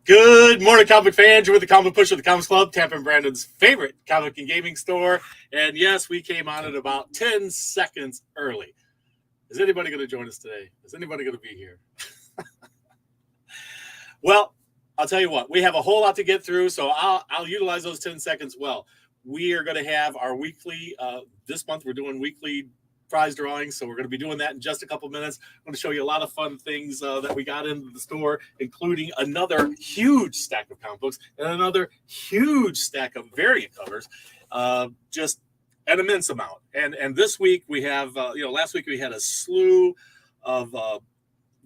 Good morning, comic fans. You're with the Comic Push of the Comics Club, Tampa and Brandon's favorite comic and gaming store. And yes, we came on it about 10 seconds early. Is anybody going to join us today? Is anybody going to be here? Well, I'll tell you what, we have a whole lot to get through, so I'll utilize those 10 seconds well. We are going to have our weekly, this month we're doing weekly prize drawings, so we're going to be doing that in just a couple minutes. I'm going to show you a lot of fun things that we got into the store, including another huge stack of comic books and another huge stack of variant covers, just an immense amount. And this week we have, last week we had a slew of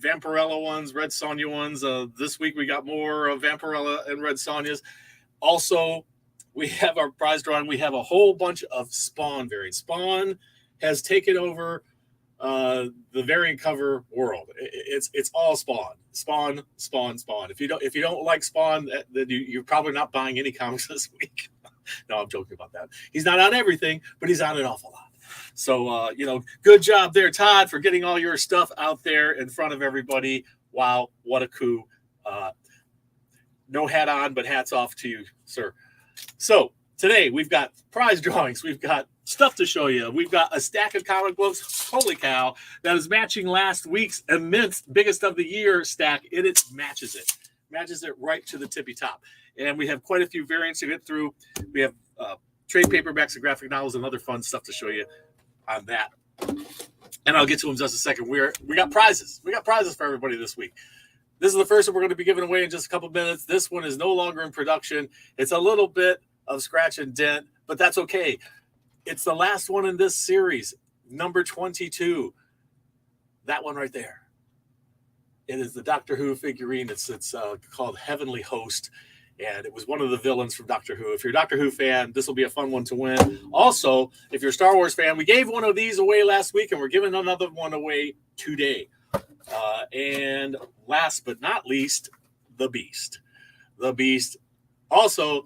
Vampirella ones, Red Sonja ones. This week we got more Vampirella and Red Sonjas. Also, we have our prize drawing. We have a whole bunch of Spawn variants. Spawn has taken over the variant cover world. It's all Spawn. Spawn. If you don't like Spawn, then you're probably not buying any comics this week. No, I'm joking about that. He's not on everything, but he's on an awful lot. So, good job there, Todd, for getting all your stuff out there in front of everybody. Wow, what a coup. No hat on, but hats off to you, sir. So, today we've got prize drawings. We've got stuff to show you. We've got a stack of comic books, holy cow, that is matching last week's immense biggest of the year stack. It matches it right to the tippy top. And we have quite a few variants to get through. We have trade paperbacks and graphic novels and other fun stuff to show you on that. And I'll get to them in just a second. We got prizes. We got prizes for everybody this week. This is the first one we're going to be giving away in just a couple minutes. This one is no longer in production. It's a little bit of scratch and dent, but that's okay. It's the last one in this series, number 22. That one right there. It is the Doctor Who figurine. It's called Heavenly Host, and it was one of the villains from Doctor Who. If you're a Doctor Who fan, this will be a fun one to win. Also, if you're a Star Wars fan, we gave one of these away last week, and we're giving another one away today. And last but not least, the Beast. The Beast also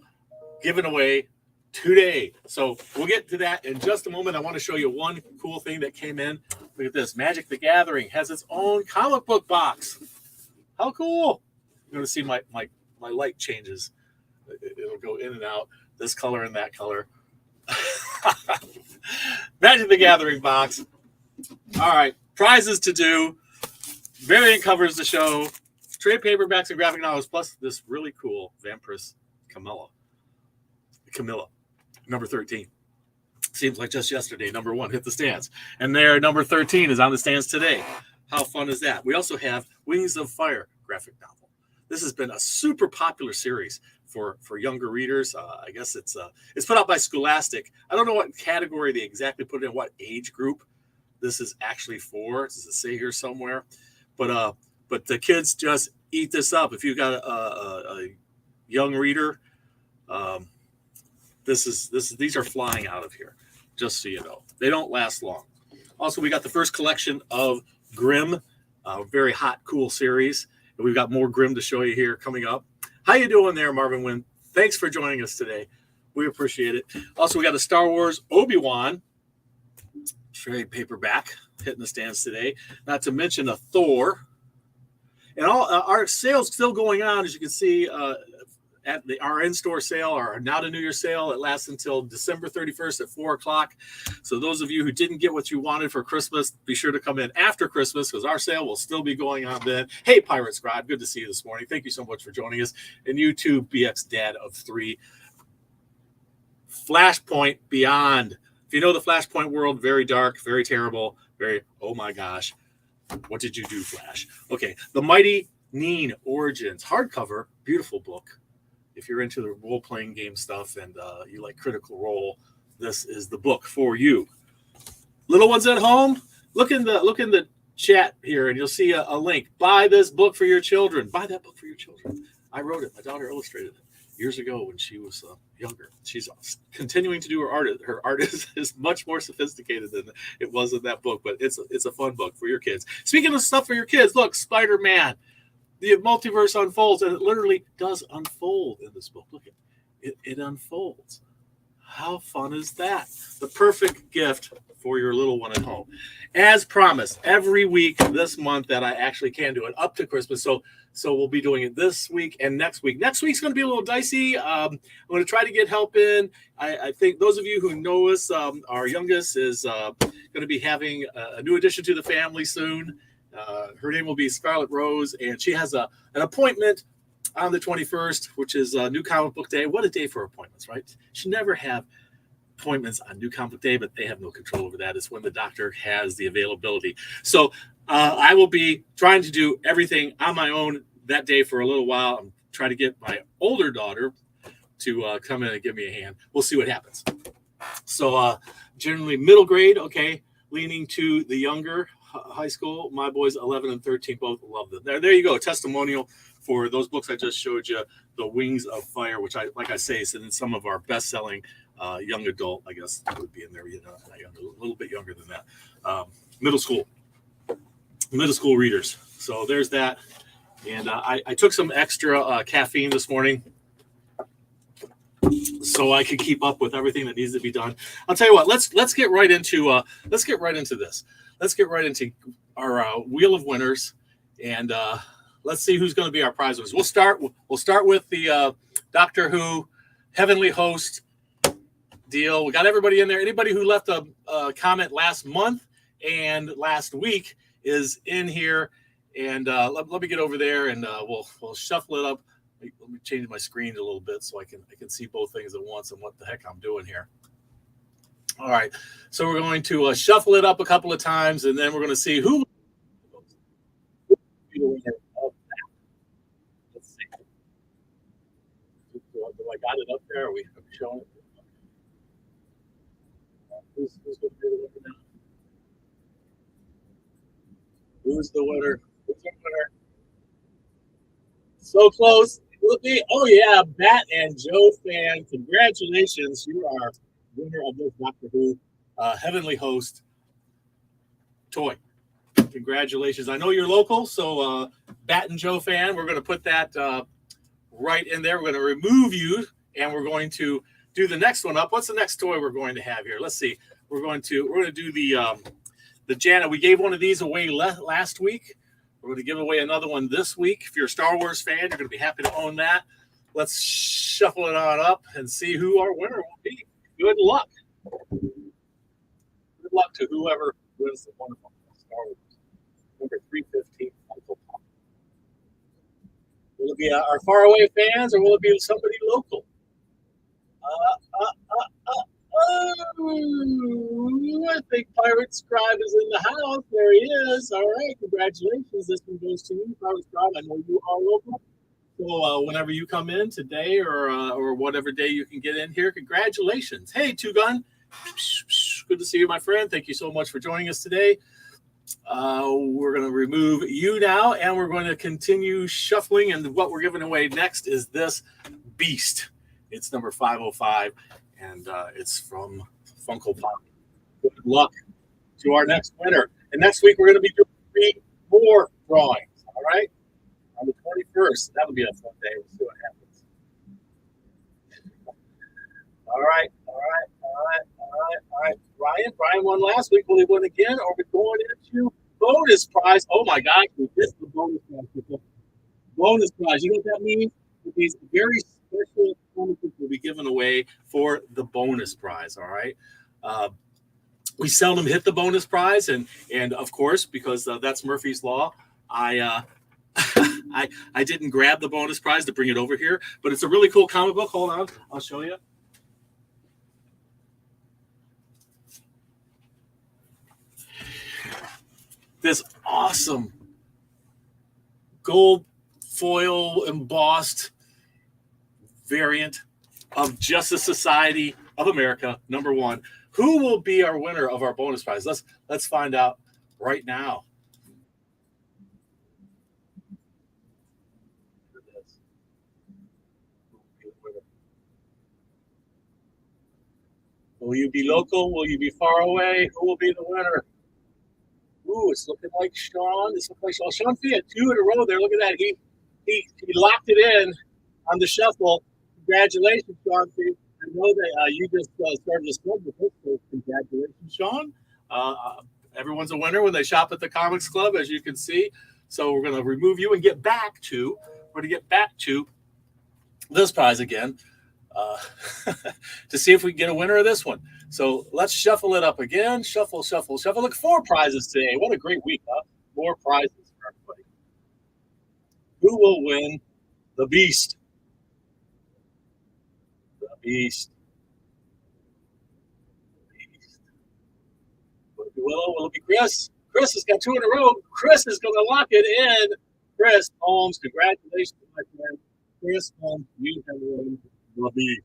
given away today. So we'll get to that in just a moment. I want to show you one cool thing that came in. Look at this. Magic the Gathering has its own comic book box. How cool. You're going to see my light changes. It'll go in and out, this color and that color. Magic the Gathering box. All right. Prizes to do. Variant covers to show. Trade paperbacks and graphic novels, plus this really cool Vampiress Camilla, number 13. Seems like just yesterday, number 1 hit the stands. And there, number 13 is on the stands today. How fun is that? We also have Wings of Fire graphic novel. This has been a super popular series for younger readers. I guess it's put out by Scholastic. I don't know what category they exactly put it in, what age group this is actually for. Does it say here somewhere? But the kids just eat this up. If you've got a young reader, these are flying out of here, just so you know. They don't last long. Also, we got the first collection of Grimm, a very hot, cool series. And we've got more Grimm to show you here coming up. How you doing there, Marvin Wynn? Thanks for joining us today. We appreciate it. Also, we got a Star Wars Obi-Wan trade paperback hitting the stands today. Not to mention a Thor. And all our sales still going on, as you can see, at our in-store sale, our Now to New Year sale. It lasts until December 31st at 4 o'clock. So those of you who didn't get what you wanted for Christmas, be sure to come in after Christmas because our sale will still be going on then. Hey, Pirate Scribe, good to see you this morning. Thank you so much for joining us. And you too, BX Dad of 3. Flashpoint Beyond. If you know the Flashpoint world, very dark, very terrible, very, oh my gosh. What did you do, Flash? Okay, The Mighty Neen Origins. Hardcover, beautiful book. If you're into the role-playing game stuff and you like Critical Role, this is the book for you. Little ones at home, look in the chat here and you'll see a link. Buy this book for your children. Buy that book for your children. I wrote it. My daughter illustrated it years ago when she was younger. She's continuing to do her art. Her art is much more sophisticated than it was in that book, but it's a fun book for your kids. Speaking of stuff for your kids, look, Spider-Man. The multiverse unfolds, and it literally does unfold in this book. Look, it unfolds. How fun is that? The perfect gift for your little one at home. As promised, every week this month that I actually can do it up to Christmas. So we'll be doing it this week and next week. Next week's going to be a little dicey. I'm going to try to get help in. I think those of you who know us, our youngest is going to be having a new addition to the family soon. Her name will be Scarlet Rose, and she has an appointment on the 21st, which is New Comic Book Day. What a day for appointments, right? Should never have appointments on New Comic Book Day, but they have no control over that. It's when the doctor has the availability. So I will be trying to do everything on my own that day for a little while. I'm trying to get my older daughter to come in and give me a hand. We'll see what happens. So generally middle grade, okay, leaning to the younger high school. My boys 11 and 13 both love them. There you go. Testimonial for those books I just showed you, The Wings of Fire, which like I say, is in some of our best-selling young adult, I guess would be in there, a little bit younger than that. Middle school readers. So there's that. And I took some extra caffeine this morning so I could keep up with everything that needs to be done. I'll tell you what. Let's get right into this. Let's get right into our Wheel of Winners, and let's see who's going to be our prize winners. We'll start with the Doctor Who Heavenly Host deal. We got everybody in there. Anybody who left a comment last month and last week is in here. And let me get over there, and we'll shuffle it up. Let me change my screen a little bit so I can see both things at once and what the heck I'm doing here. All right, so we're going to shuffle it up a couple of times, and then we're going to see who. Let's see. Do I got it up there? Are we showing it? Who's going to be the winner now? Who's the winner? So close. Oh yeah, Bat and Joe fan. Congratulations. You are winner of this Doctor Who Heavenly Host toy. Congratulations. I know you're local, so Bat and Joe fan, we're going to put that right in there. We're going to remove you, and we're going to do the next one up. What's the next toy we're going to have here? Let's see. We're going to do the Janet. We gave one of these away last week. We're going to give away another one this week. If you're a Star Wars fan, you're going to be happy to own that. Let's shuffle it on up and see who our winner will be. Good luck. Good luck to whoever wins the wonderful Star Wars. Number 315. Will it be our faraway fans, or will it be somebody local? I think Pirate Scribe is in the house. There he is. All right, congratulations. This one goes to you, Pirate Scribe. I know you are local. So whenever you come in today or whatever day you can get in here, congratulations. Hey, Two Gun. Good to see you, my friend. Thank you so much for joining us today. We're going to remove you now, and we're going to continue shuffling. And what we're giving away next is this beast. It's number 505, and it's from Funko Pop. Good luck to our next winner. And next week, we're going to be doing 3 more drawings, all right? On the 21st. That'll be a fun day. We'll see what happens. All right. Brian won last week. Will he win again? Or are we going into bonus prize? Oh, my gosh. We missed the bonus prize. Bonus prize. You know what that means? It means very special bonuses will be given away for the bonus prize, all right? We seldom hit the bonus prize, and of course, because that's Murphy's Law, I didn't grab the bonus prize to bring it over here, but it's a really cool comic book. Hold on, I'll show you. This awesome gold foil embossed variant of Justice Society of America, number 1. Who will be our winner of our bonus prize? Let's find out right now. Will you be local? Will you be far away? Who will be the winner? Ooh, it's looking like Sean. It's looking like Sean Fee had 2 in a row there. Look at that. He locked it in on the shuffle. Congratulations, Sean Fee. I know that you just started this club with us, so congratulations, Sean. Everyone's a winner when they shop at the Comics Club, as you can see. So we're going to remove you and we're going to get back to this prize again uh, to see if we can get a winner of this one. So let's shuffle it up again. Shuffle, shuffle, shuffle. Look, 4 prizes today. What a great week, huh? 4 prizes for everybody. Who will win the Beast? The Beast. Will it be Chris? Chris has got 2 in a row. Chris is going to lock it in. Chris Holmes, congratulations, my friend. Chris Holmes, you have won the Beast.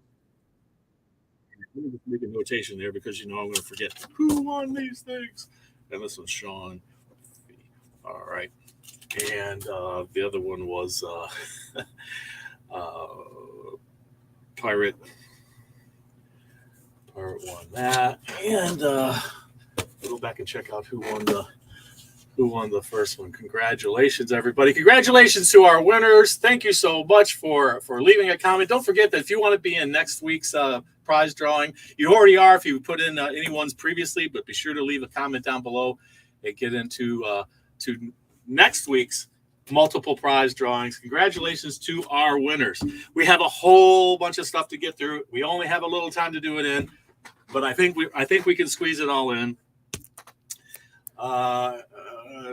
Let me just make a notation there because I'm going to forget who won these things. And this one's Sean. All right. And the other one was uh, Pirate. Pirate won that. And go back and check out who won the first one. Congratulations, everybody. Congratulations to our winners. Thank you so much for leaving a comment. Don't forget that if you want to be in next week's prize drawing, you already are if you put in anyone's previously, but be sure to leave a comment down below and get into to next week's multiple prize drawings. Congratulations to our winners. We have a whole bunch of stuff to get through. We only have a little time to do it in, but I think we can squeeze it all in.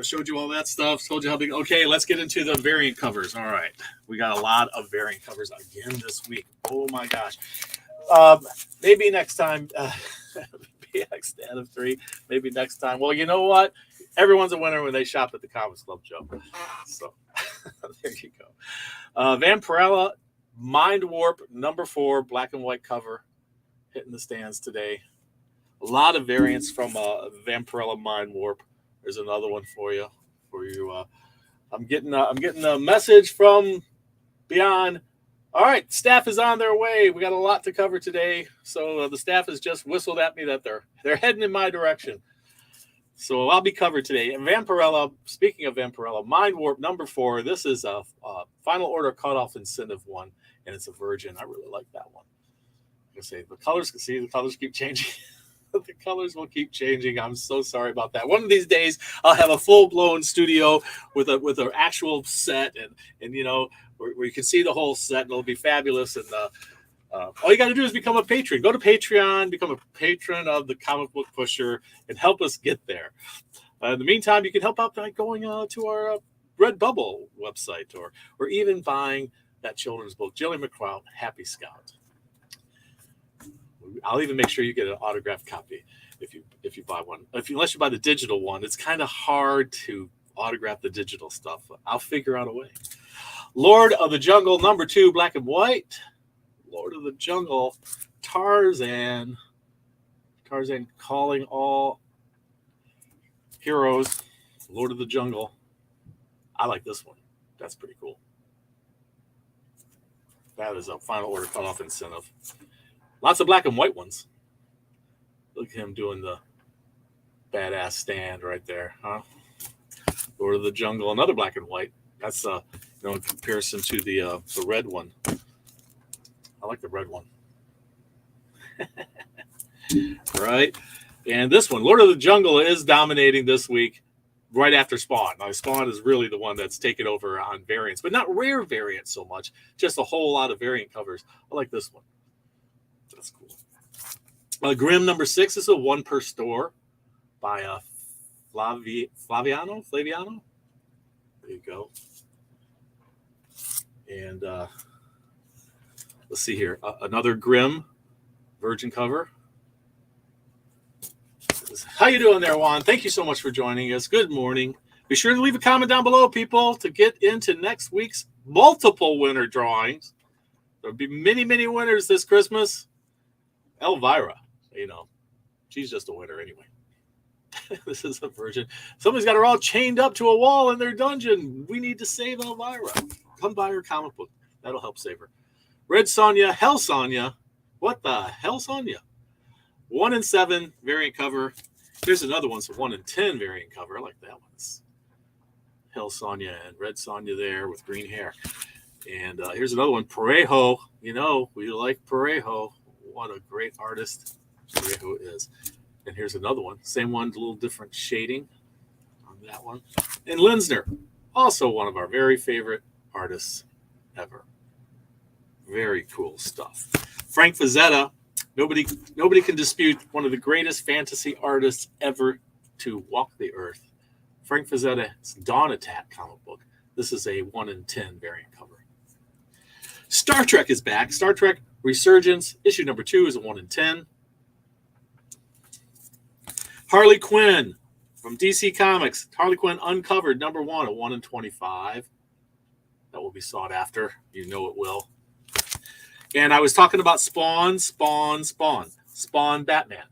Showed you all that stuff. Told you how big. Okay, let's get into the variant covers. All right, we got a lot of variant covers again this week. Oh my gosh. Maybe next time. BX out of 3. Maybe next time. Well, you know what? Everyone's a winner when they shop at the Comics Club, Joe. So there you go. Vampirella Mind Warp #4 black and white cover hitting the stands today. A lot of variants from Vampirella Mind Warp. There's another one for you. I'm getting a message from Beyond. All right, staff is on their way. We got a lot to cover today, so the staff has just whistled at me that they're heading in my direction. So I'll be covered today. And Vampirella. Speaking of Vampirella, Mind Warp #4. This is a final order cutoff incentive one, and it's a Virgin. I really like that one. I'm gonna say the colors keep changing. The colors will keep changing. I'm so sorry about that. One of these days, I'll have a full-blown studio with an actual set, and where you can see the whole set, and it'll be fabulous. And all you got to do is become a patron. Go to Patreon, become a patron of the Comic Book Pusher, and help us get there. In the meantime, you can help out by going to our Redbubble website, or even buying that children's book, Jillian McCrout, Happy Scout. I'll even make sure you get an autographed copy if you buy one. Unless you buy the digital one, it's kind of hard to autograph the digital stuff. I'll figure out a way. Lord of the Jungle #2 black and white. Lord of the Jungle, Tarzan calling all heroes. Lord of the Jungle. I like this one. That's pretty cool. That is a final order cutoff incentive. Lots of black and white ones. Look at him doing the badass stand right there, huh? Lord of the Jungle, another black and white. That's in comparison to the red one. I like the red one. Right? And this one, Lord of the Jungle, is dominating this week right after Spawn. Now, Spawn is really the one that's taken over on variants, but not rare variants so much, just a whole lot of variant covers. I like this one. That's cool. Grimm #6 is a 1 per store by Flaviano. There you go. And let's see here. Another Grimm Virgin cover. How you doing there, Juan? Thank you so much for joining us. Good morning. Be sure to leave a comment down below, people, to get into next week's multiple winner drawings. There'll be many, many winners this Christmas. Elvira, she's just a winner anyway. This is a Virgin. Somebody's got her all chained up to a wall in their dungeon. We need to save Elvira. Come buy her comic book. That'll help save her. Red Sonja, Hell Sonja. What the hell, Sonja? 1 in 7 variant cover. Here's another one. So 1 in 10 variant cover. I like that one. It's Hell Sonja and Red Sonja there with green hair. And here's another one. Parejo. We like Parejo. What a great artist. Forget who it is. And here's another one. Same one, a little different shading on that one. And Linsner, also one of our very favorite artists ever. Very cool stuff. Frank Frazetta, nobody can dispute one of the greatest fantasy artists ever to walk the earth. Frank Frazetta's Dawn Attack comic book. This is a 1 in 10 variant cover. Star Trek is back. Star Trek Resurgence, issue number 2 is a 1 in 10. Harley Quinn from DC Comics. Harley Quinn Uncovered, number 1, a 1 in 25. That will be sought after. You know it will. And I was talking about Spawn Batman.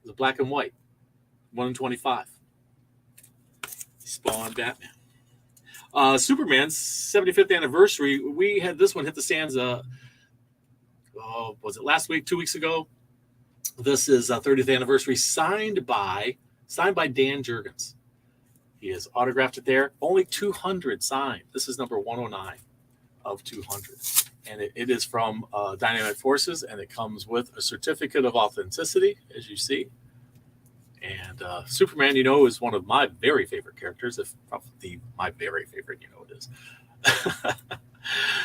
The black and white. 1 in 25. Spawn Batman. Superman's 75th anniversary. We had this one hit the stands, was it last week, 2 weeks ago? This is 30th anniversary, signed by Dan Jurgens. He has autographed it there. Only 200 signed. This is number 109 of 200. And it is from Dynamite Forces, and it comes with a certificate of authenticity, as you see. And Superman, is one of my very favorite characters, if probably my very favorite, it is.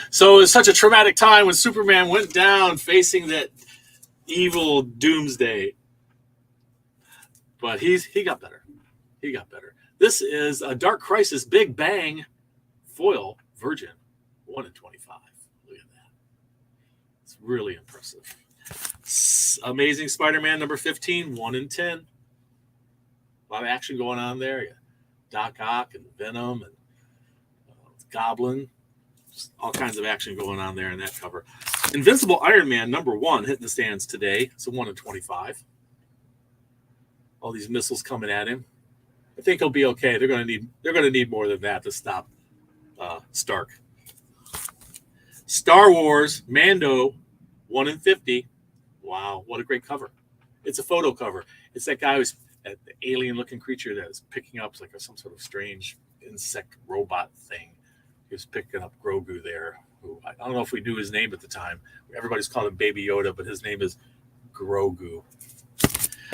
So it's such a traumatic time when Superman went down facing that evil Doomsday. But he got better. He got better. This is a Dark Crisis Big Bang foil Virgin 1 in 25. Look at that. It's really impressive. Amazing Spider-Man number 15, 1 in 10. A lot of action going on there. You got Doc Ock and Venom and Goblin. Just all kinds of action going on there in that cover. Invincible Iron Man number 1 hitting the stands today. It's a 1 in 25. All these missiles coming at him. I think he'll be okay. They're going to need more than that to stop Stark. Star Wars Mando 1 in 50. Wow, what a great cover. It's a photo cover. It's that guy who's the alien-looking creature that is picking up like some sort of strange insect robot thing. He was picking up Grogu there. Who I don't know if we knew his name at the time. Everybody's called him Baby Yoda, but his name is Grogu.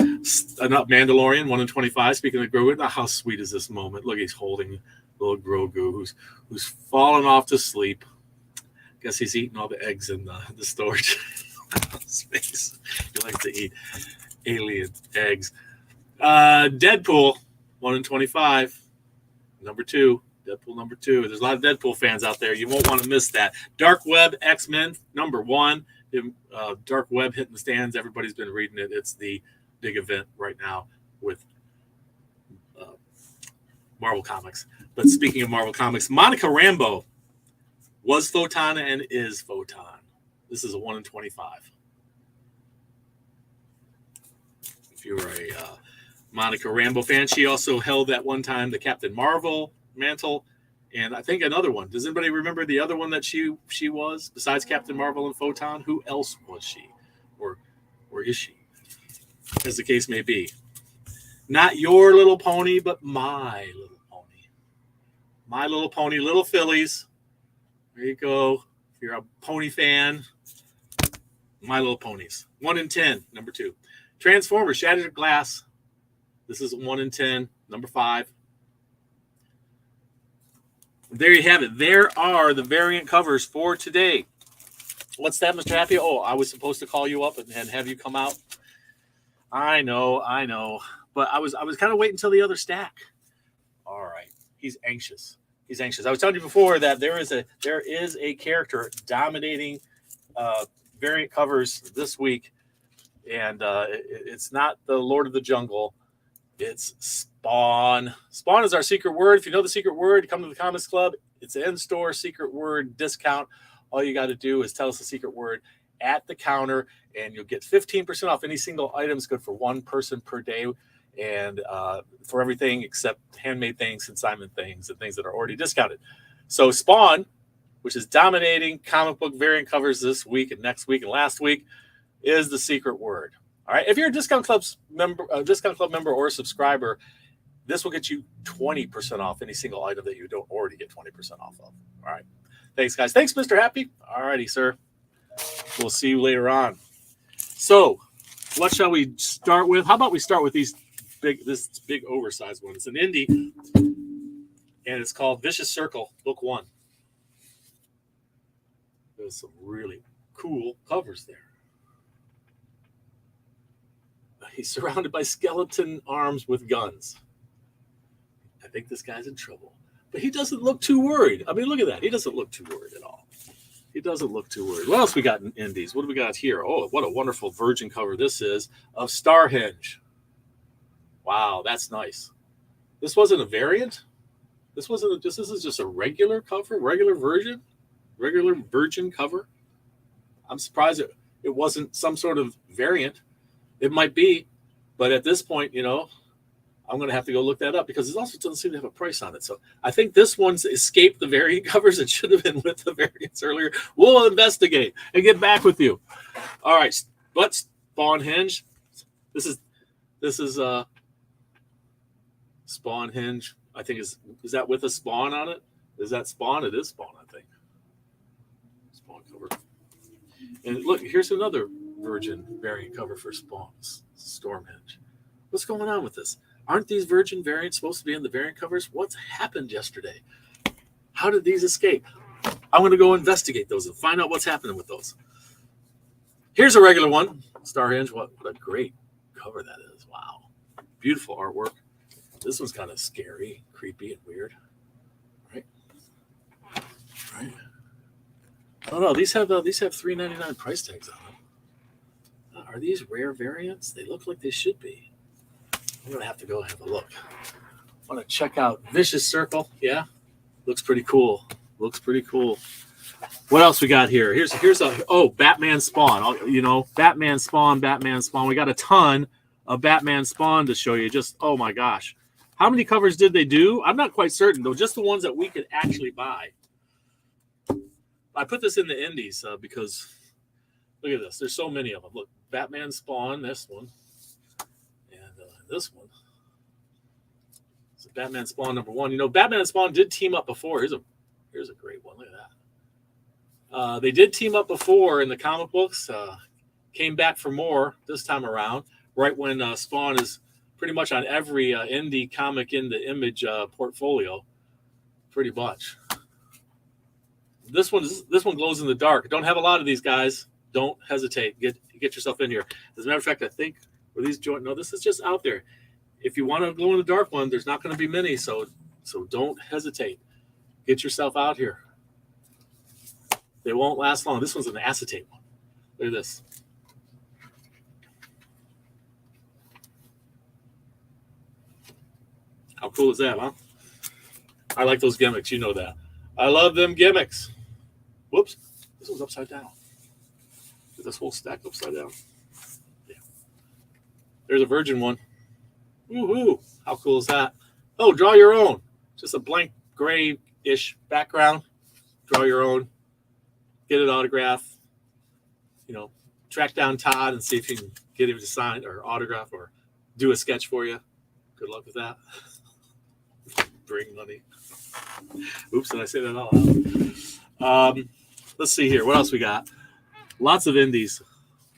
Mandalorian 1 in 25. Speaking of Grogu, how sweet is this moment? Look, he's holding little Grogu who's fallen off to sleep. Guess he's eating all the eggs in the storage space. He likes to eat alien eggs. Deadpool 1 in 25. Number 2. Deadpool number 2. There's a lot of Deadpool fans out there. You won't want to miss that. Dark Web X-Men number 1. Dark Web hitting the stands. Everybody's been reading it. It's the big event right now with Marvel Comics. But speaking of Marvel Comics, Monica Rambeau was Photon and is Photon. This is a 1 in 25. If you're a Monica Rambeau fan, she also held at one time the Captain Marvel mantle, and I think another one. Does anybody remember the other one that she was besides Captain Marvel and Photon? Who else was she, or is she? As the case may be, not Your Little Pony, but My Little Pony. My Little Pony, Little Fillies. There you go. If you're a pony fan, My Little Ponies. 1 in 10, number 2. Transformers Shattered Glass. This is 1 in 10, number 5. There you have it. There are the variant covers for today. What's that, Mr. Happy? Oh, I was supposed to call you up and have you come out. I know. But I was kind of waiting until the other stack. All right. He's anxious. I was telling you before that there is a character dominating variant covers this week, and it's not the Lord of the Jungle. It's Spawn. Spawn is our secret word. If you know the secret word, come to the Comics Club. It's an in-store secret word discount. All you got to do is tell us the secret word at the counter, and you'll get 15% off any single item. It's good for one person per day, and for everything except handmade things, consignment things, and things that are already discounted. So Spawn, which is dominating comic book variant covers this week and next week and last week, is the secret word. All right. If you're a Discount Club member or a subscriber, this will get you 20% off any single item that you don't already get 20% off of. All right. Thanks, guys. Thanks, Mr. Happy. All righty, sir. We'll see you later on. So, what shall we start with? How about we start with this big oversized one? It's an indie, and it's called Vicious Circle, Book 1. There's some really cool covers there. He's surrounded by skeleton arms with guns. I think this guy's in trouble. But he doesn't look too worried. I mean, look at that. He doesn't look too worried at all. He doesn't look too worried. What else we got in indies? What do we got here? Oh, what a wonderful virgin cover this is of Starhenge. Wow, that's nice. This wasn't a variant? This is just a regular cover, regular virgin cover. I'm surprised it wasn't some sort of variant. It might be, but at this point, I'm going to have to go look that up because it also doesn't seem to have a price on it. So I think this one's escaped the variant covers. It should have been with the variants earlier. We'll investigate and get back with you. All right, but Spawnhenge. This is Spawnhenge. I think is that with a Spawn on it? Is that Spawn? It is Spawn, I think. Spawn cover. And look, here's another virgin variant cover for Spawn, Stormhenge. What's going on with this? Aren't these virgin variants supposed to be in the variant covers? What's happened yesterday? How did these escape? I'm going to go investigate those and find out what's happening with those. Here's a regular one. Starhenge. What a great cover that is. Wow. Beautiful artwork. This one's kind of scary, creepy, and weird. Right? I don't know. These have $3.99 price tags on them. Are these rare variants? They look like they should be. I'm going to have to go have a look. I want to check out Vicious Circle. Yeah, looks pretty cool. What else we got here? Here's Batman Spawn. Batman Spawn. We got a ton of Batman Spawn to show you. Just, oh my gosh. How many covers did they do? I'm not quite certain, though. Just the ones that we could actually buy. I put this in the indies because look at this. There's so many of them. Look, Batman Spawn, this one. This one. So Batman Spawn number 1. Batman and Spawn did team up before. Here's a great one. Look at that. They did team up before in the comic books. Came back for more this time around. Right when Spawn is pretty much on every indie comic in the Image portfolio. Pretty much. This one glows in the dark. Don't have a lot of these guys. Don't hesitate. Get yourself in here. As a matter of fact, I think. Were these joint? No, this is just out there. If you want to glow in the dark one, there's not going to be many, so don't hesitate. Get yourself out here. They won't last long. This one's an acetate one. Look at this. How cool is that, huh? I like those gimmicks. You know that. I love them gimmicks. Whoops. This one's upside down. This whole stack upside down. There's a virgin one. Woohoo! How cool is that? Oh, draw your own. Just a blank gray-ish background. Draw your own. Get an autograph. Track down Todd and see if you can get him to sign or autograph or do a sketch for you. Good luck with that. Bring money. Oops, did I say that out loud? Let's see here. What else we got? Lots of indies.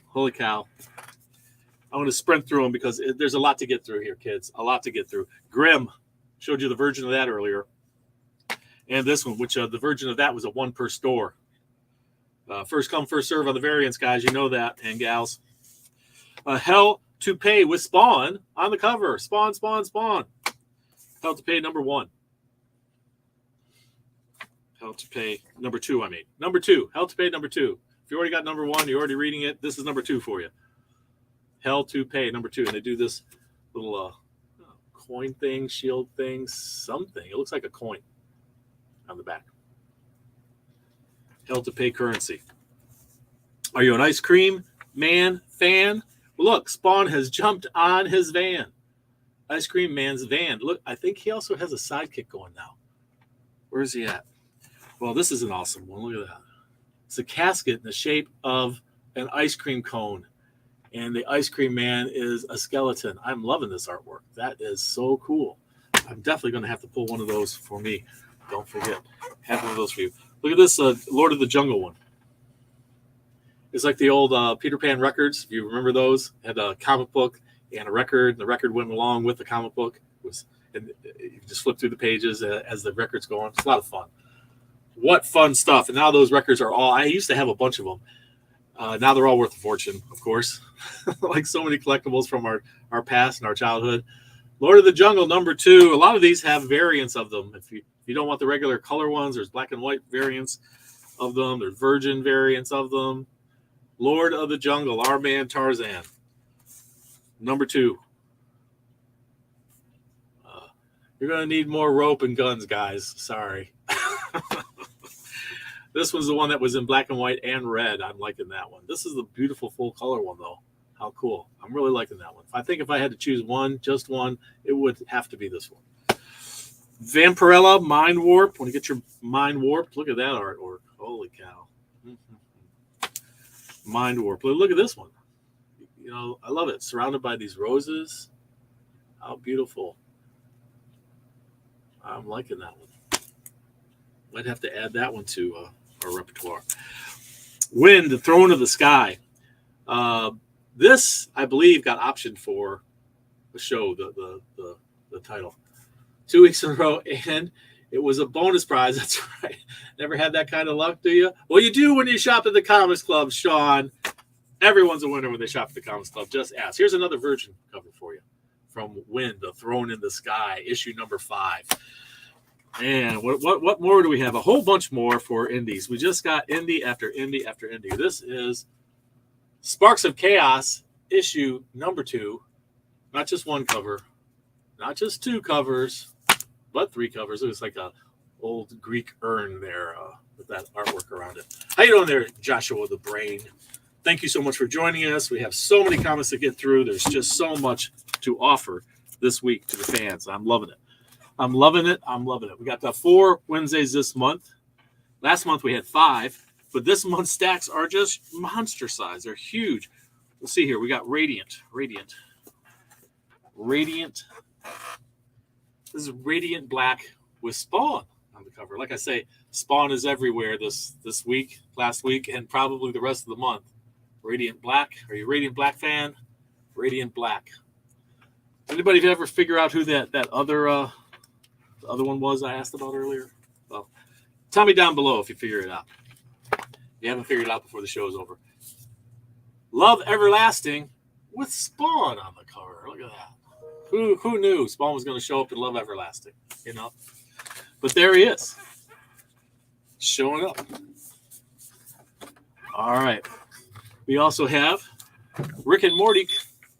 Holy cow. I'm going to sprint through them because there's a lot to get through here, kids. A lot to get through. Grimm. Showed you the version of that earlier. And this one, which the version of that was a one per store. First come, first serve on the variants, guys. You know that, and gals. Hell to Pay with Spawn on the cover. Spawn. Hell to Pay number 1. Hell to Pay number 2, I mean. Number 2. Hell to Pay number 2. If you already got number 1, you're already reading it. This is number 2 for you. Hell to Pay number 2. And they do this little coin thing, shield thing, something. It looks like a coin on the back. Hell to Pay currency. Are you an ice cream man fan? Look, Spawn has jumped on his van. Ice Cream Man's van. Look, I think he also has a sidekick going now. Where is he at? Well, this is an awesome one. Look at that. It's a casket in the shape of an ice cream cone. And the Ice Cream Man is a skeleton. I'm loving this artwork. That is so cool. I'm definitely going to have to pull one of those for me. Don't forget. Have one of those for you. Look at this Lord of the Jungle one. It's like the old Peter Pan records. If you remember those, had a comic book and a record. And the record went along with the comic book. And you just flip through the pages as the record's going. It's a lot of fun. What fun stuff. And now those records are all, I used to have a bunch of them. Now they're all worth a fortune, of course. Like so many collectibles from our past and our childhood. Lord of the Jungle #2. A lot of these have variants of them. If you don't want the regular color ones, there's black and white variants of them. There's virgin variants of them. Lord of the Jungle, our man Tarzan. #2. You're going to need more rope and guns, guys. Sorry. This was the one that was in black and white and red. I'm liking that one. This is the beautiful full color one, though. How cool. I'm really liking that one. I think if I had to choose one, just one, it would have to be this one. Vampirella Mind Warp. When you get your mind warped, look at that artwork. Holy cow. Mind Warp. Look at this one. You know, I love it. Surrounded by these roses. How beautiful. I'm liking that one. Might have to add that one to our repertoire. Wind, the Throne of the Sky. This, I believe, got optioned for the show, the title. 2 weeks in a row, and it was a bonus prize. That's right. Never had that kind of luck, do you? Well, you do when you shop at the Comics Club, Sean. Everyone's a winner when they shop at the Comics Club. Just ask. Here's another Virgin cover for you from Wind, the Throne in the Sky, issue #5. And what more do we have? A whole bunch more for indies. We just got indie after indie after indie. This is Sparks of Chaos, issue #2. Not just one cover, not just 2 covers, but 3 covers. It was like a old Greek urn there with that artwork around it. How you doing there, Joshua the Brain? Thank you so much for joining us. We have so many comments to get through. There's just so much to offer this week to the fans. I'm loving it. I'm loving it. I'm loving it. We got 4 Wednesdays this month. Last month we had 5, but this month's stacks are just monster size. They're huge. Let's see here. We got Radiant. This is Radiant Black with Spawn on the cover. Like I say, Spawn is everywhere this week, last week, and probably the rest of the month. Radiant Black. Are you a Radiant Black fan? Radiant Black. Anybody ever figure out who that other one was I asked about earlier? Well, tell me down below if you figure it out. If you haven't figured it out before the show is over. Love Everlasting with Spawn on the cover. Look at that. Who knew Spawn was going to show up in Love Everlasting? You know, but there he is, showing up. All right. We also have Rick and Morty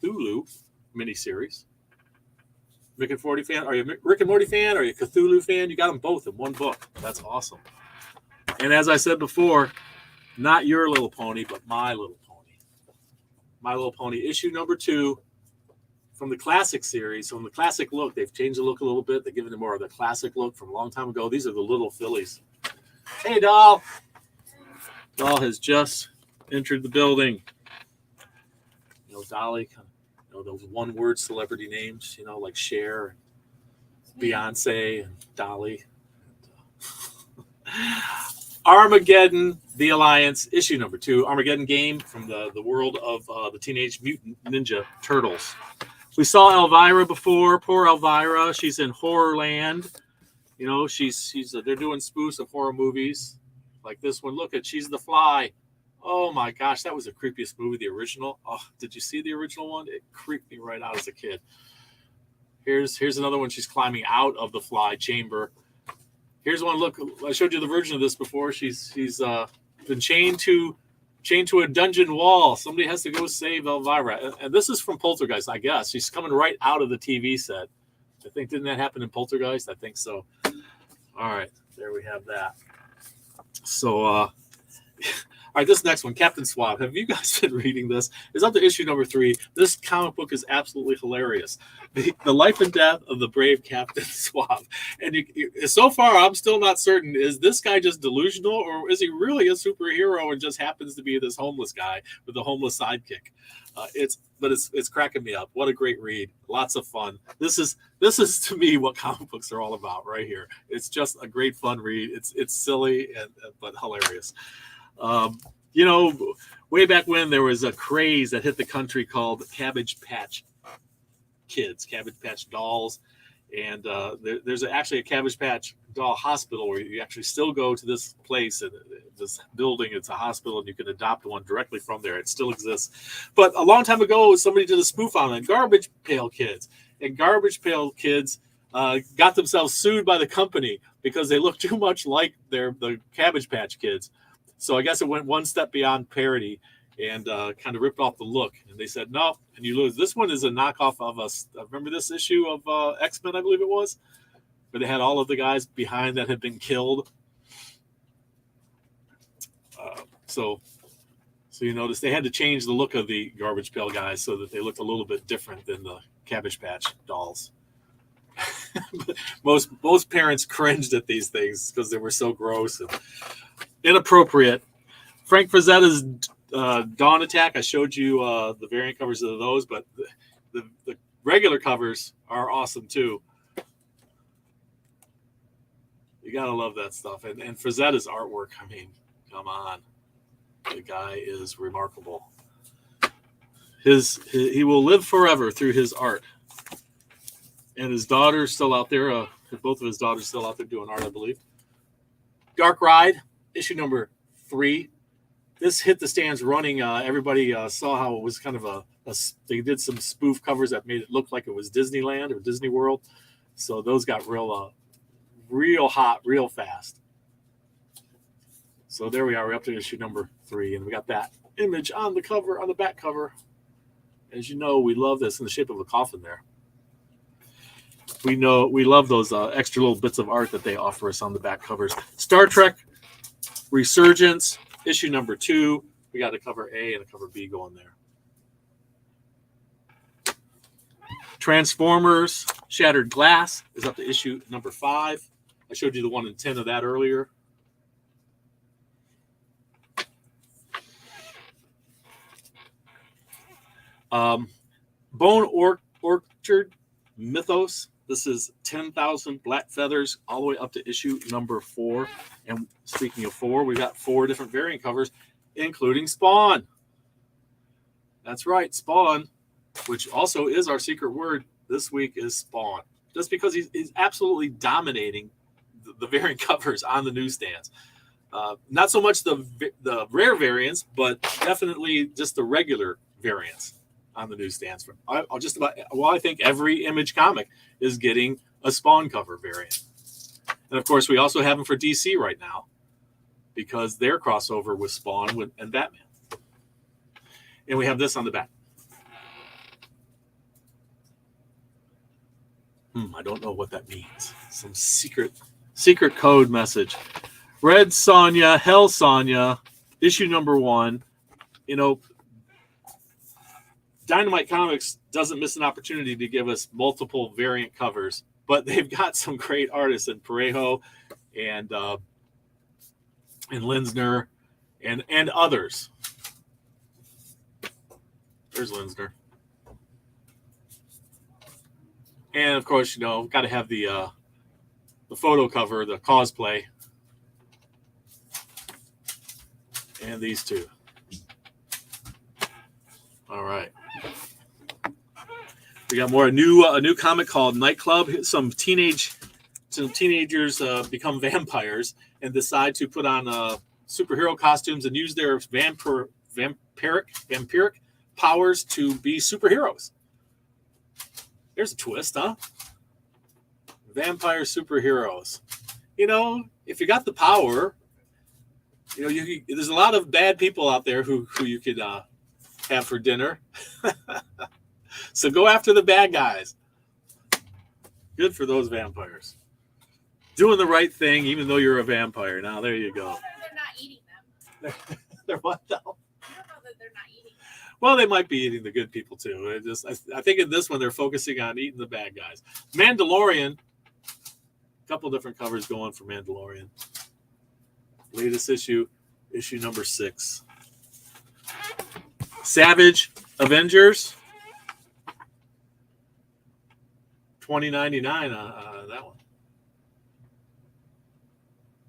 Cthulhu miniseries. Rick and Morty fan? Are you a Rick and Morty fan? Are you a Cthulhu fan? You got them both in one book. That's awesome. And as I said before, not Your Little Pony, but My Little Pony. My Little Pony, issue #2 from the classic series. From the classic look, they've changed the look a little bit. They've given it more of the classic look from a long time ago. These are the little fillies. Hey, Doll. Doll has just entered the building. You know, Dolly, you know, those one-word celebrity names, you know, like Cher, and Beyonce, and Dolly. Armageddon, The Alliance, issue #2. Armageddon game from the world of the Teenage Mutant Ninja Turtles. We saw Elvira before. Poor Elvira. She's in Horrorland. You know, they're doing spoofs of horror movies like this one. Look at, she's the Fly. Oh my gosh, that was the creepiest movie, the original. Oh, did you see the original one? It creeped me right out as a kid. Here's another one. She's climbing out of the Fly chamber. Here's one. Look, I showed you the version of this before. She's been chained to a dungeon wall. Somebody has to go save Elvira. And this is from Poltergeist, I guess. She's coming right out of the TV set. I think, didn't that happen in Poltergeist? I think so. All right, there we have that. So, all right, this next one, Captain Swab. Have you guys been reading this? It's up to issue #3. This comic book is absolutely hilarious. The life and death of the brave Captain Swab. And so far, I'm still not certain, is this guy just delusional, or is he really a superhero and just happens to be this homeless guy with a homeless sidekick? It's cracking me up. What a great read. Lots of fun. This is to me what comic books are all about right here. It's just a great fun read. It's silly but hilarious. You know, way back when there was a craze that hit the country called Cabbage Patch Kids, Cabbage Patch dolls. And there's actually a Cabbage Patch doll hospital where you actually still go to this place and this building. It's a hospital, and you can adopt one directly from there. It still exists. But a long time ago, somebody did a spoof on it, Garbage Pail Kids. And Garbage Pail Kids got themselves sued by the company because they look too much like the Cabbage Patch Kids. So I guess it went one step beyond parody and kind of ripped off the look. And they said, no, and you lose. This one is a knockoff of us. Remember this issue of X-Men, I believe it was, where they had all of the guys behind that had been killed. So you notice they had to change the look of the Garbage Pail guys so that they looked a little bit different than the Cabbage Patch dolls. most parents cringed at these things because they were so gross and inappropriate. Frank Frazetta's Dawn Attack. I showed you the variant covers of those, but the regular covers are awesome too. You gotta love that stuff. And Frazetta's artwork, I mean, come on. The guy is remarkable. He will live forever through his art. And his daughter's still out there. Both of his daughters still out there doing art, I believe. Dark Ride, issue number 3. This hit the stands running. Everybody saw how it was kind of they did some spoof covers that made it look like it was Disneyland or Disney World. So those got real hot, real fast. So there we are. We're up to issue number 3, and we got that image on the cover, on the back cover. As you know, we love this in the shape of a coffin there. We love those extra little bits of art that they offer us on the back covers. Star Trek Resurgence, issue number 2. We got a cover A and a cover B going there. Transformers Shattered Glass is up to issue number 5. I showed you the 1 in 10 of that earlier. Bone Orchard Mythos. This is 10,000 Black Feathers all the way up to issue number 4. And speaking of 4, we've got 4 different variant covers, including Spawn. That's right, Spawn, which also is our secret word this week, is Spawn. Just because he's absolutely dominating the variant covers on the newsstands. Not so much the rare variants, but definitely just the regular variants on the newsstands. I think every Image comic is getting a Spawn cover variant. And of course, we also have them for DC right now because their crossover with Spawn and Batman. And we have this on the back. I don't know what that means. Some secret code message. Red Sonja, Hell Sonja, issue number 1. You know, Dynamite Comics doesn't miss an opportunity to give us multiple variant covers, but they've got some great artists in Parejo and Linsner and others. There's Linsner. And of course, you know, got to have the photo cover, the cosplay, and these two. All right. We got a new comic called Nightclub. Some teenagers become vampires and decide to put on superhero costumes and use their vampiric powers to be superheroes. There's a twist, huh? Vampire superheroes. You know, if you got the power, you know, there's a lot of bad people out there who you could have for dinner. So go after the bad guys. Good for those vampires. Doing the right thing, even though you're a vampire. Now, there you go. They're not eating them. They're what, though? I don't know that they're not eating them. Well, they might be eating the good people, too. I think in this one, they're focusing on eating the bad guys. Mandalorian. A couple different covers going for Mandalorian. Latest issue number 6. Savage Avengers. $20.99 that one.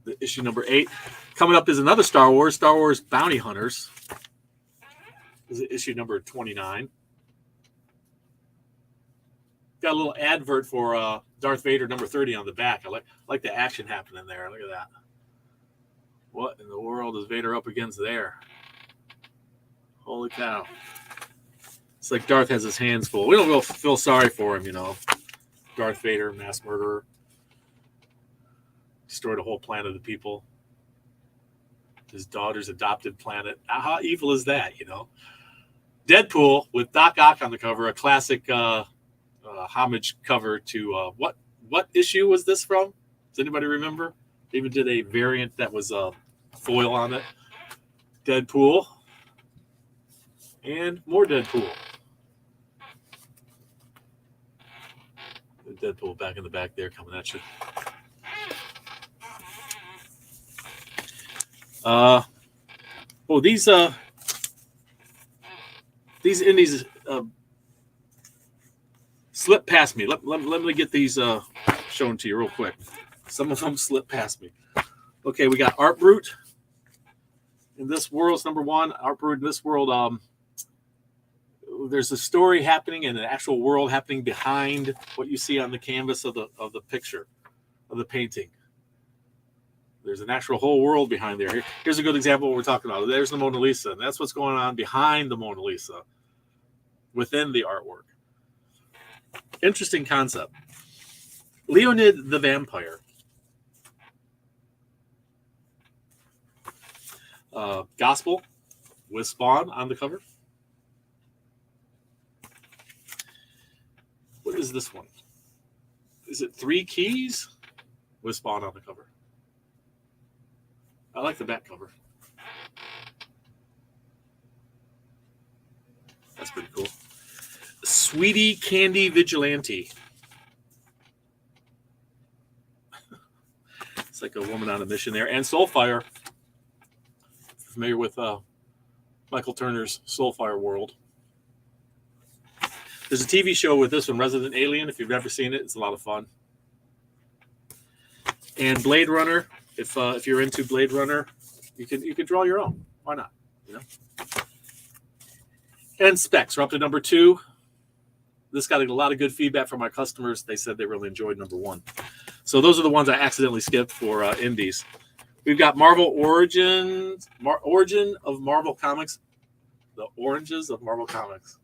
The issue number 8. Coming up is another Star Wars Bounty Hunters. This is issue number 29. Got a little advert for Darth Vader number 30 on the back. I like the action happening there. Look at that. What in the world is Vader up against there? Holy cow. It's like Darth has his hands full. We don't really feel sorry for him, you know. Darth Vader, mass murderer. Destroyed a whole planet of people. His daughter's adopted planet. How evil is that, you know? Deadpool with Doc Ock on the cover, a classic homage cover to what issue was this from? Does anybody remember? They even did a variant that was foil on it. Deadpool. And more Deadpool. Deadpool back in the back there coming at you. These indies slipped past me. Let me get these shown to you real quick. Some of them slipped past me. Okay, we got Art Brute. In This World's number 1. Art Brute in This World. There's a story happening and an actual world happening behind what you see on the canvas of the picture, of the painting. There's an actual whole world behind there. Here's a good example of what we're talking about. There's the Mona Lisa, and that's what's going on behind the Mona Lisa within the artwork. Interesting concept. Leonid the Vampire. Gospel with Spawn on the cover. What is this one? Is it 3 Keys with Spawn on the cover? I like the back cover. That's pretty cool. Sweetie Candy Vigilante. It's like a woman on a mission there. And Soulfire. Familiar with Michael Turner's Soulfire world. There's a TV show with this one, Resident Alien. If you've never seen it, it's a lot of fun. And Blade Runner. If you're into Blade Runner, you can draw your own. Why not? You know. And Specs. We're up to number 2. This got a lot of good feedback from my customers. They said they really enjoyed number 1. So those are the ones I accidentally skipped for indies. We've got Marvel Origin of Marvel Comics. The Oranges of Marvel Comics.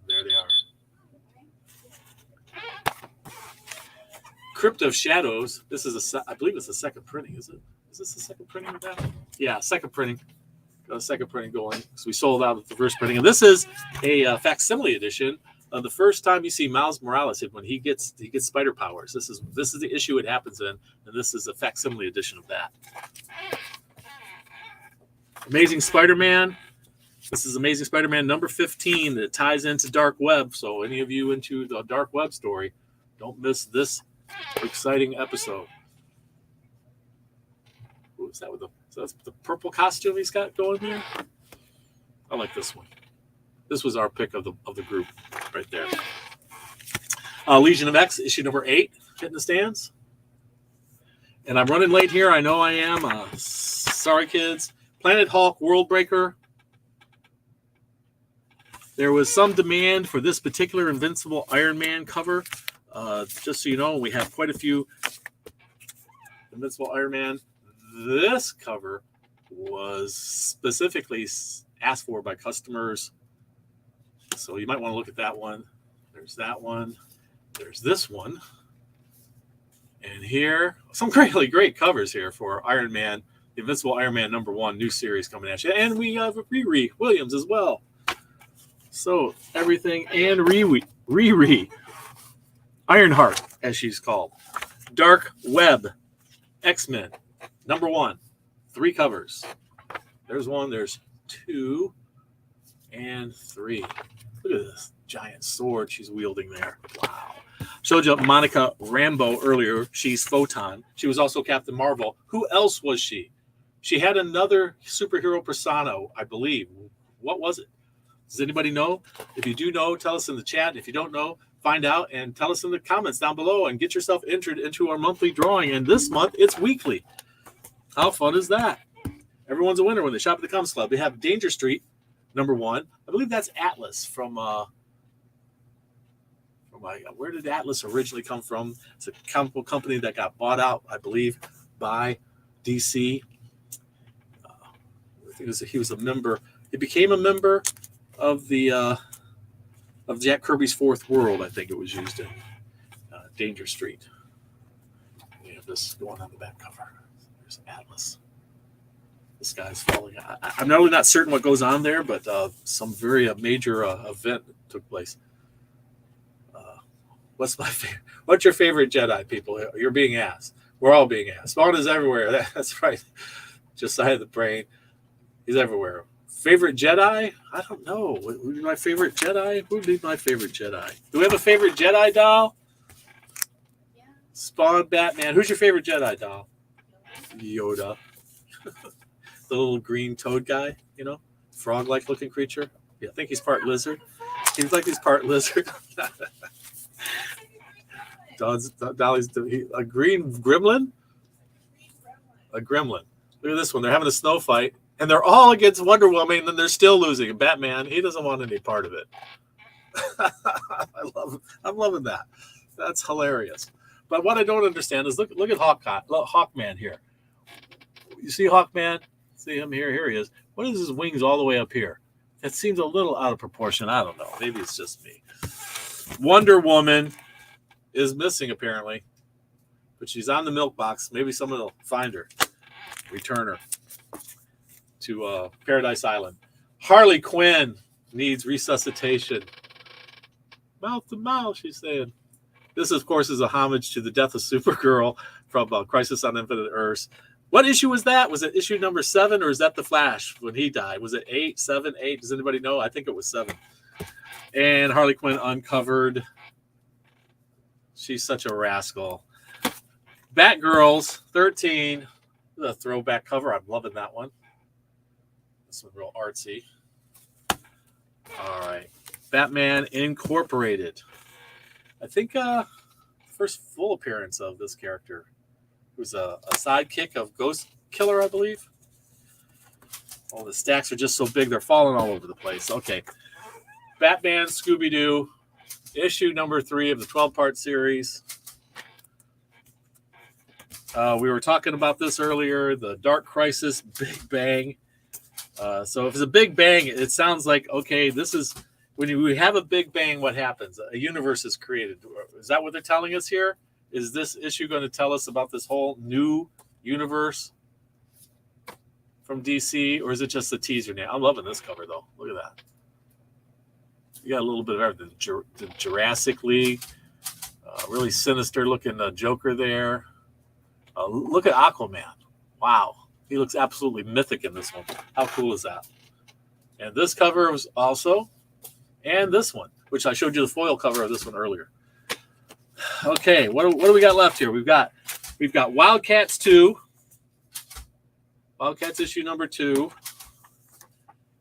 There they are. Crypt of Shadows. This is I believe it's the second printing, is it? Is this the second printing of that? Yeah, second printing. Got a second printing going. So we sold out the first printing. And this is a facsimile edition of the first time you see Miles Morales when he gets spider powers. This is the issue it happens in, and this is a facsimile edition of that. Amazing Spider-Man. This is Amazing Spider-Man number 15 that ties into Dark Web. So any of you into the Dark Web story, don't miss this exciting episode. Who is that with the purple costume he's got going there? I like this one. This was our pick of the group right there. Legion of X, issue number 8, hitting the stands. And I'm running late here. I know I am. Sorry, kids. Planet Hulk World Breaker. There was some demand for this particular Invincible Iron Man cover. Just so you know, we have quite a few Invincible Iron Man. This cover was specifically asked for by customers. So you might want to look at that one. There's that one. There's this one. And here, some really great covers here for Iron Man, the Invincible Iron Man number 1, new series coming at you. And we have Riri Williams as well. So everything, and Riri. Ironheart, as she's called. Dark Web, X-Men, number 1, 3 covers. There's 1, there's 2, and 3. Look at this giant sword she's wielding there. Wow. Showed you Monica Rambeau earlier. She's Photon. She was also Captain Marvel. Who else was she? She had another superhero persona, I believe. What was it? Does anybody know? If you do know, tell us in the chat. If you don't know, find out and tell us in the comments down below and get yourself entered into our monthly drawing. And this month, it's weekly. How fun is that? Everyone's a winner when they shop at the Comics Club. They have Danger Street number 1. I believe that's Atlas from where did Atlas originally come from? It's a chemical company that got bought out, I believe, by DC. I think he was a member. He became a member of the of Jack Kirby's Fourth World. I think it was used in Danger Street. We have this going on the back cover. There's Atlas. This guy's falling. I'm really not certain what goes on there, but some very major event took place. What's your favorite Jedi, people? You're being asked. We're all being asked. Spawn is everywhere. That's right. Josiah the Brain. He's everywhere. Favorite Jedi? I don't know. What would be my favorite Jedi? Who would be my favorite Jedi? Do we have a favorite Jedi, doll? Yeah. Spawn, Batman. Who's your favorite Jedi, doll? Yoda. The little green toad guy, frog-like looking creature. Yeah, I think he's part lizard. Seems like he's part lizard. Dolly's a green gremlin? A gremlin. Look at this one. They're having a snow fight, and they're all against Wonder Woman, and they're still losing. And Batman, he doesn't want any part of it. I'm loving that. That's hilarious. But what I don't understand is look at Hawkman here. You see Hawkman? See him here? Here he is. What is his wings all the way up here? That seems a little out of proportion. I don't know. Maybe it's just me. Wonder Woman is missing apparently, but she's on the milk box. Maybe someone will find her, return her to Paradise Island. Harley Quinn needs resuscitation. Mouth to mouth, she's saying. This, of course, is a homage to the death of Supergirl from Crisis on Infinite Earths. What issue was that? Was it issue number 7, or is that the Flash when he died? Was it 8, 7, 8? Does anybody know? I think it was 7. And Harley Quinn uncovered. She's such a rascal. Batgirls 13. The throwback cover. I'm loving that one. This one real artsy. All right. Batman Incorporated. I think first full appearance of this character. Who's a sidekick of Ghost Killer, I believe. Oh, the stacks are just so big, they're falling all over the place. Okay. Batman Scooby-Doo, issue number 3 of the 12-part series. We were talking about this earlier, the Dark Crisis Big Bang. So if it's a Big Bang, it sounds like, okay, this is, when we have a Big Bang, what happens? A universe is created. Is that what they're telling us here? Is this issue going to tell us about this whole new universe from DC, or is it just a teaser now? I'm loving this cover, though. Look at that. You got a little bit of everything. The Jurassic League, really sinister-looking Joker there. Look at Aquaman. Wow. He looks absolutely mythic in this one. How cool is that? And this cover was also, and this one, which I showed you the foil cover of this one earlier. Okay, what do we got left here? We've got Wildcats 2. Wildcats issue number 2.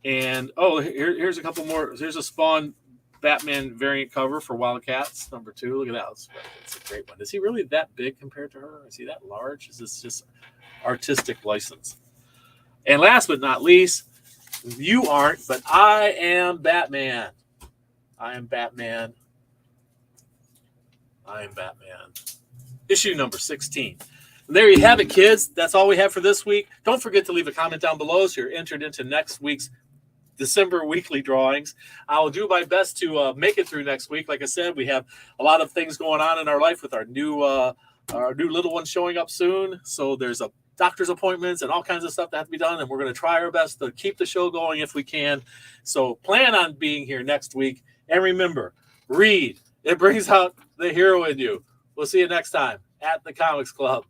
And here's a couple more. Here's a Spawn Batman variant cover for Wildcats number 2. Look at that. That's a great one. Is he really that big compared to her? Is he that large? Is this just artistic license? And last but not least, you aren't, but I am Batman. I am Batman. Issue number 16. And there you have it, kids. That's all we have for this week. Don't forget to leave a comment down below so you're entered into next week's December weekly drawings. I will do my best to make it through next week. Like I said, we have a lot of things going on in our life with our new little one showing up soon. So there's a doctor's appointments and all kinds of stuff that have to be done. And we're going to try our best to keep the show going if we can. So plan on being here next week. And remember, read. It brings out the hero in you. We'll see you next time at the Comics Club.